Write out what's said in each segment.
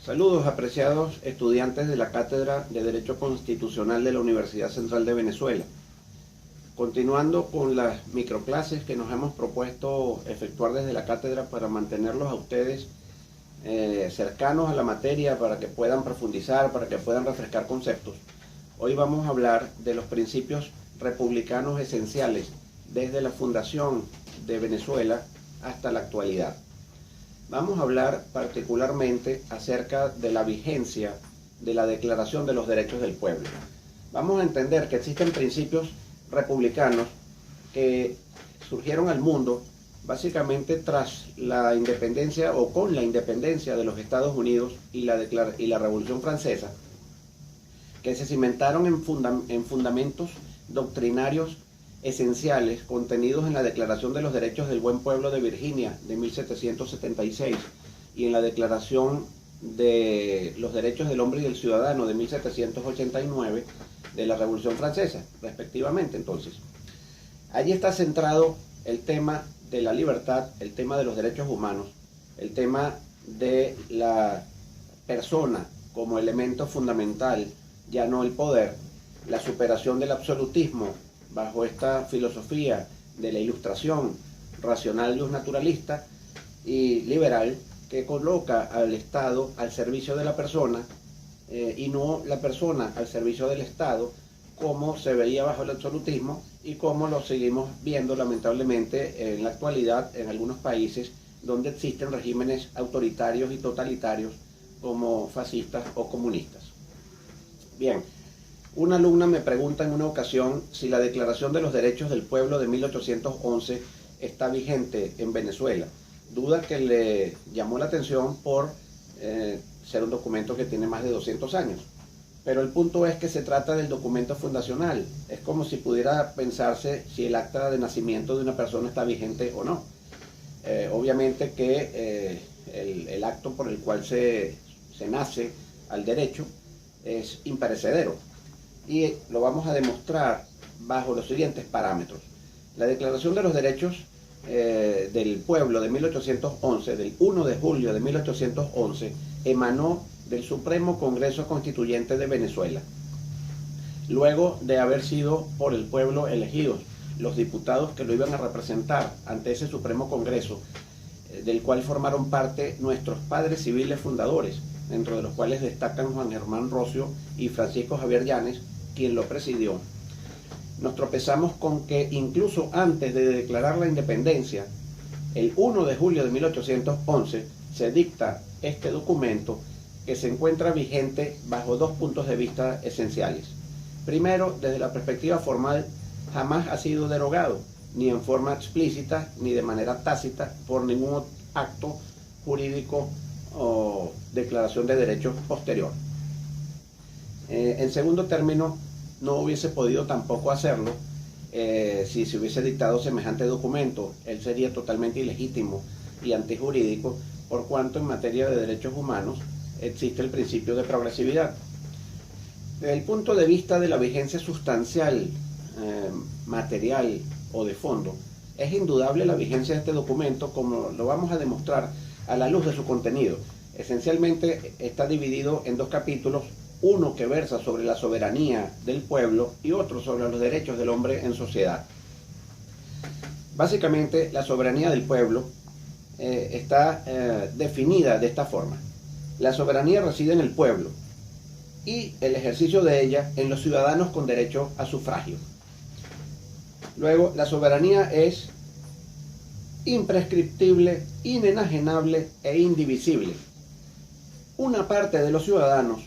Saludos, apreciados estudiantes de la Cátedra de Derecho Constitucional de la Universidad Central de Venezuela. Continuando con las microclases que nos hemos propuesto efectuar desde la cátedra para mantenerlos a ustedes cercanos a la materia, para que puedan profundizar, para que puedan refrescar conceptos. Hoy vamos a hablar de los principios republicanos esenciales desde la fundación de Venezuela hasta la actualidad. Vamos a hablar particularmente acerca de la vigencia de la Declaración de los Derechos del Pueblo. Vamos a entender que existen principios republicanos que surgieron al mundo básicamente tras la independencia o con la independencia de los Estados Unidos y la Revolución Francesa, que se cimentaron en fundamentos doctrinarios esenciales contenidos en la Declaración de los Derechos del Buen Pueblo de Virginia de 1776 y en la Declaración de los Derechos del Hombre y del Ciudadano de 1789 de la Revolución Francesa, respectivamente. Entonces, allí está centrado el tema de la libertad, el tema de los derechos humanos, el tema de la persona como elemento fundamental, ya no el poder, la superación del absolutismo bajo esta filosofía de la ilustración racional naturalista y liberal, que coloca al Estado al servicio de la persona y no la persona al servicio del Estado, como se veía bajo el absolutismo y como lo seguimos viendo lamentablemente en la actualidad en algunos países donde existen regímenes autoritarios y totalitarios como fascistas o comunistas. Bien. Una alumna me pregunta en una ocasión si la Declaración de los Derechos del Pueblo de 1811 está vigente en Venezuela. Duda que le llamó la atención por ser un documento que tiene más de 200 años. Pero el punto es que se trata del documento fundacional. Es como si pudiera pensarse si el acta de nacimiento de una persona está vigente o no. Obviamente que el acto por el cual se nace al derecho es imperecedero. Y lo vamos a demostrar bajo los siguientes parámetros. La Declaración de los Derechos del Pueblo de 1811, del 1 de julio de 1811, emanó del Supremo Congreso Constituyente de Venezuela. Luego de haber sido por el pueblo elegidos los diputados que lo iban a representar ante ese Supremo Congreso, del cual formaron parte nuestros padres civiles fundadores, dentro de los cuales destacan Juan Germán Rocio y Francisco Javier Llanes, quien lo presidió. Nos tropezamos con que incluso antes de declarar la independencia, el 1 de julio de 1811, se dicta este documento que se encuentra vigente bajo dos puntos de vista esenciales. Primero, desde la perspectiva formal, jamás ha sido derogado, ni en forma explícita, ni de manera tácita, por ningún acto jurídico o declaración de derechos posterior. En segundo término, no hubiese podido tampoco hacerlo si se hubiese dictado semejante documento. Él sería totalmente ilegítimo y antijurídico, por cuanto en materia de derechos humanos existe el principio de progresividad. Desde el punto de vista de la vigencia sustancial, material o de fondo, es indudable la vigencia de este documento, como lo vamos a demostrar a la luz de su contenido. Esencialmente está dividido en dos capítulos, uno que versa sobre la soberanía del pueblo y otro sobre los derechos del hombre en sociedad. Básicamente, la soberanía del pueblo está definida de esta forma. La soberanía reside en el pueblo y el ejercicio de ella en los ciudadanos con derecho a sufragio. Luego, la soberanía es imprescriptible, inenajenable e indivisible. Una parte de los ciudadanos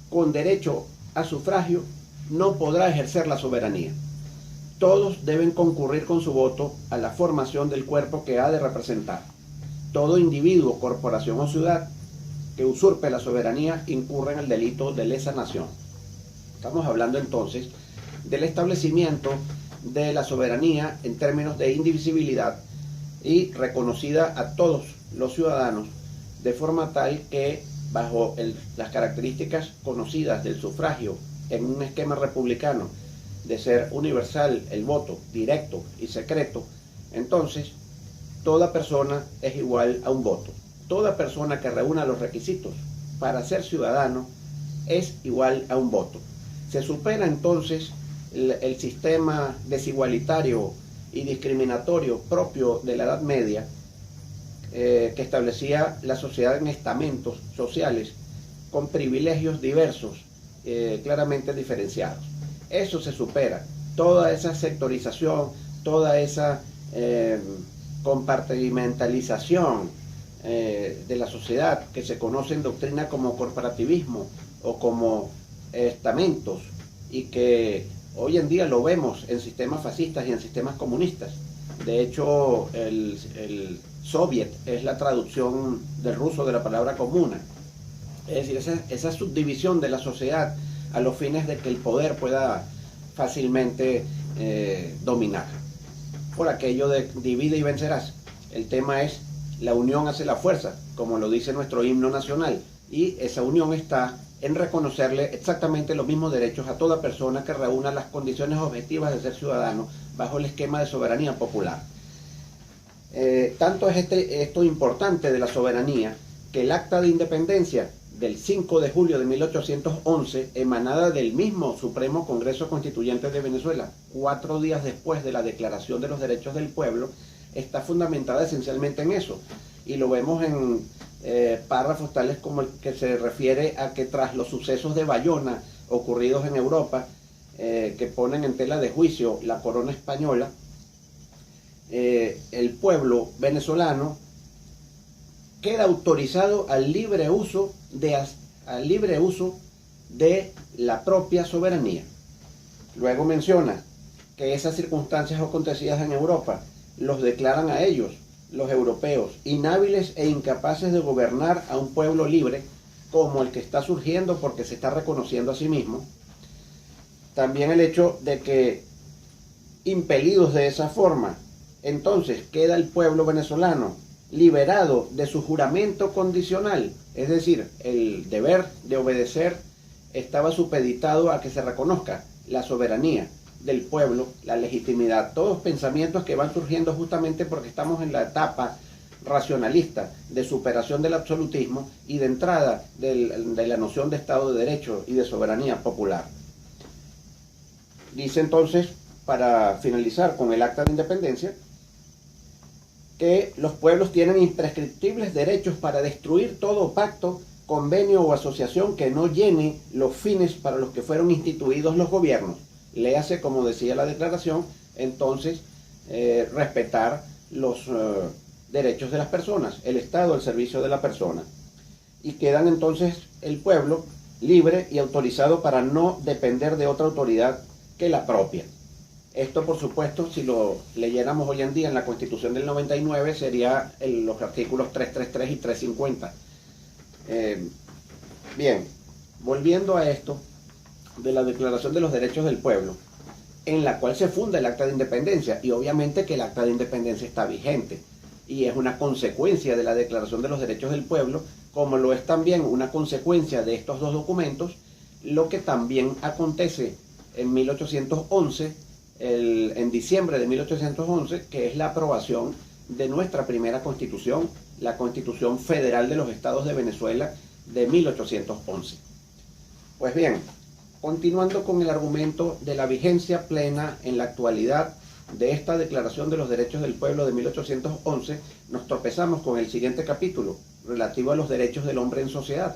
con derecho a sufragio no podrá ejercer la soberanía. Todos deben concurrir con su voto a la formación del cuerpo que ha de representar. Todo individuo, corporación o ciudad que usurpe la soberanía incurre en el delito de lesa nación. Estamos hablando entonces del establecimiento de la soberanía en términos de indivisibilidad y reconocida a todos los ciudadanos de forma tal que bajo las características conocidas del sufragio en un esquema republicano de ser universal el voto, directo y secreto, entonces toda persona es igual a un voto. toda persona que reúna los requisitos para ser ciudadano es igual a un voto. Se supera entonces el sistema desigualitario y discriminatorio propio de la Edad Media, que establecía la sociedad en estamentos sociales con privilegios diversos, claramente diferenciados. Eso se supera. Toda esa sectorización, toda esa compartimentalización de la sociedad que se conoce en doctrina como corporativismo o como estamentos, y que hoy en día lo vemos en sistemas fascistas y en sistemas comunistas. De hecho, el soviet es la traducción del ruso de la palabra comuna. Es decir, esa subdivisión de la sociedad a los fines de que el poder pueda fácilmente dominar. Por aquello de divide y vencerás. El tema es: la unión hace la fuerza, como lo dice nuestro himno nacional, y esa unión está en reconocerle exactamente los mismos derechos a toda persona que reúna las condiciones objetivas de ser ciudadano bajo el esquema de soberanía popular. Tanto es esto importante de la soberanía, que el Acta de Independencia del 5 de julio de 1811, emanada del mismo Supremo Congreso Constituyente de Venezuela, 4 días después de la Declaración de los Derechos del Pueblo, está fundamentada esencialmente en eso. Y lo vemos en párrafos tales como el que se refiere a que tras los sucesos de Bayona ocurridos en Europa, que ponen en tela de juicio la corona española, el pueblo venezolano queda autorizado al libre uso de la propia soberanía. Luego menciona que esas circunstancias acontecidas en Europa los declaran a ellos, los europeos, inhábiles e incapaces de gobernar a un pueblo libre como el que está surgiendo porque se está reconociendo a sí mismo. También el hecho de que, impelidos de esa forma, entonces queda el pueblo venezolano liberado de su juramento condicional, es decir, el deber de obedecer estaba supeditado a que se reconozca la soberanía del pueblo, la legitimidad, todos pensamientos que van surgiendo justamente porque estamos en la etapa racionalista de superación del absolutismo y de entrada de la noción de Estado de Derecho y de soberanía popular. Dice entonces, para finalizar con el Acta de Independencia, que los pueblos tienen imprescriptibles derechos para destruir todo pacto, convenio o asociación que no llene los fines para los que fueron instituidos los gobiernos. Léase, como decía la declaración, entonces respetar los derechos de las personas, el Estado al servicio de la persona. Y quedan entonces el pueblo libre y autorizado para no depender de otra autoridad que la propia. Esto, por supuesto, si lo leyéramos hoy en día en la Constitución del 99, sería los artículos 333 y 350. Bien, volviendo a esto de la Declaración de los Derechos del Pueblo, en la cual se funda el Acta de Independencia, y obviamente que el Acta de Independencia está vigente, y es una consecuencia de la Declaración de los Derechos del Pueblo, como lo es también una consecuencia de estos dos documentos, lo que también acontece en 1811, en diciembre de 1811, que es la aprobación de nuestra primera Constitución, la Constitución Federal de los Estados de Venezuela de 1811. Pues bien, continuando con el argumento de la vigencia plena en la actualidad de esta Declaración de los Derechos del Pueblo de 1811, nos tropezamos con el siguiente capítulo, relativo a los derechos del hombre en sociedad.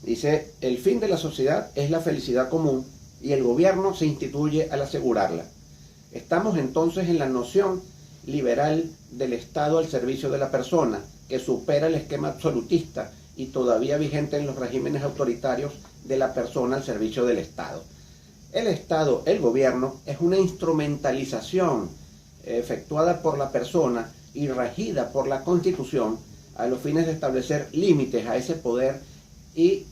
Dice: el fin de la sociedad es la felicidad común, y el gobierno se instituye al asegurarla. Estamos entonces en la noción liberal del Estado al servicio de la persona, que supera el esquema absolutista y todavía vigente en los regímenes autoritarios de la persona al servicio del Estado. El Estado, el gobierno, es una instrumentalización efectuada por la persona y regida por la Constitución a los fines de establecer límites a ese poder y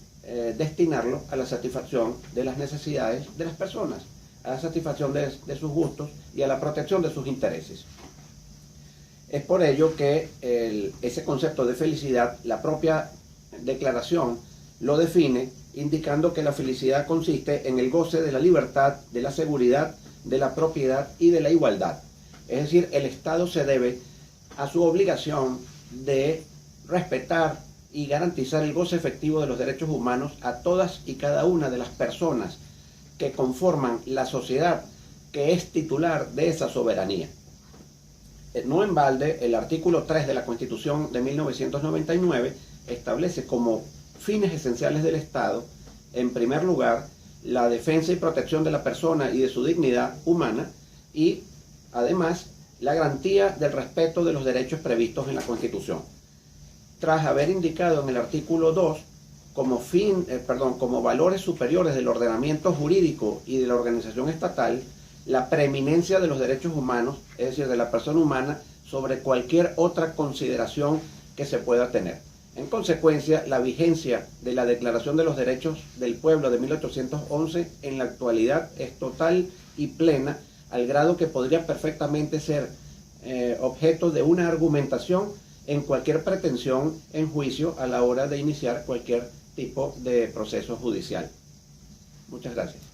destinarlo a la satisfacción de las necesidades de las personas, a la satisfacción de sus gustos y a la protección de sus intereses. Es por ello que ese concepto de felicidad, la propia declaración lo define, indicando que la felicidad consiste en el goce de la libertad, de la seguridad, de la propiedad y de la igualdad. Es decir, el Estado se debe a su obligación de respetar y garantizar el goce efectivo de los derechos humanos a todas y cada una de las personas que conforman la sociedad que es titular de esa soberanía. No en balde, el artículo 3 de la Constitución de 1999 establece como fines esenciales del Estado, en primer lugar, la defensa y protección de la persona y de su dignidad humana y, además, la garantía del respeto de los derechos previstos en la Constitución. Tras haber indicado en el artículo 2 como valores superiores del ordenamiento jurídico y de la organización estatal, la preeminencia de los derechos humanos, es decir, de la persona humana, sobre cualquier otra consideración que se pueda tener. En consecuencia, la vigencia de la Declaración de los Derechos del Pueblo de 1811 en la actualidad es total y plena, al grado que podría perfectamente ser objeto de una argumentación en cualquier pretensión en juicio a la hora de iniciar cualquier tipo de proceso judicial. Muchas gracias.